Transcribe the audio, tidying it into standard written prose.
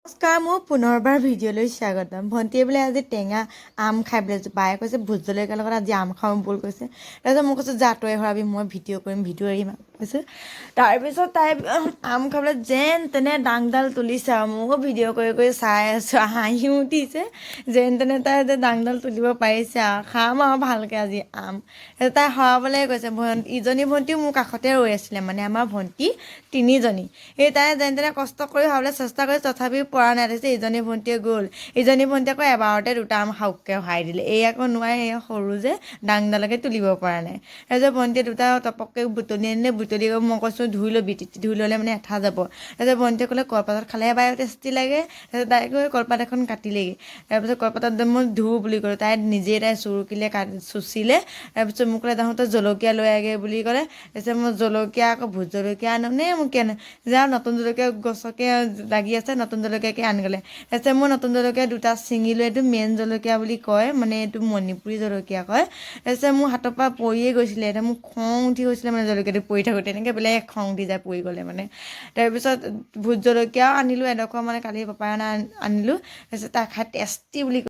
নমস্কাৰ মোৰ পুনৰবাৰ ভিডিঅ'লৈ স্বাগতম ভণ্টিয়ে বোলে আজি টেঙা আম খাই বোলে বায়ে কৈছে ভোট জলকীয়াৰ লগত আজি আম খাওঁ ব'ল কৈছে তাৰপিছত মই কৈছোঁ যা তই হৰাবি মই ভিডিঅ' কৰিম ভিডিঅ' এৰিম কৈছোঁ তাৰপিছত তাই আম খাবলৈ যেন তেনে ডাংডাল তুলিছে আৰু মোকো ভিডিঅ' কৰি চাই আছোঁ হাঁহিও উঠিছে যেন তেনে তাই যে ডাংডাল তুলিব পাৰিছে আৰু খাম আৰু ভালকৈ আজি আম তাই হৰাবলৈ কৈছে ইজনী ভণ্টিও মোৰ কাষতে ৰৈ আছিলে মানে আমাৰ ভণ্টি তিনিজনী সেই তাই যেন তেনে কষ্ট কৰি হৰাবলৈ চেষ্টা কৰি তথাপিও পৰা নাই তাৰপিছত ইজনী ভণ্টিয়ে গ'ল ইজনী ভণ্টিয়ে আকৌ এবাৰতে দুটা আম সাউককৈ হৰাই দিলে এই আকৌ নোৱাৰে এই সৰু যে ডাংডালকে তুলিব পৰা নাই তাৰপিছত ভণ্টিয়ে দুটা টপককৈ বুটলি আনিলে বুটলি মই কৈছোঁ ধুই ল'বি ধুই ল'লে মানে এঠা যাব তাৰপিছত ভণ্টিয়ে ক'লে কলপাতত খালেহে বায়ো টেষ্টি লাগে তাৰপিছত তাই গৈ কলপাত এখন কাটিলেগৈ তাৰপিছত কলপাতত মই ধুও বুলি ক'লোঁ তাই চুৰুকিলে চুচিলে তাৰপিছত মোক ক'লে তহঁতে জলকীয়া লৈ আগে বুলি ক'লে তাৰপিছত মই জলকীয়া আকৌ ভোট জলকীয়া আনো নে মোক কেনে যাওঁ নতুন জলকীয়া গছকে লাগি আছে নতুন জলকীয়াকে আনি গ'লে তাৰপিছত মই নতুন জলকীয়া দুটা ছিঙিলোঁ এইটো মেইন জলকীয়া বুলি কয় মানে এইটো মণিপুৰী জলকীয়া কয় তাৰপিছত মোৰ হাতৰ পৰা পৰিয়ে গৈছিলে এতিয়া মোক খং উঠি গৈছিলে মানে জলকীয়াটো পৰি থাকোঁতে তেনেকৈ বেলেগ খং উঠি যায় পৰি গ'লে মানে তাৰপিছত ভোট জলকীয়াও আনিলোঁ এডোখৰ মানে কালি পাপাই অনা আনিলোঁ তাৰপিছত তাই খাই টেষ্টি বুলি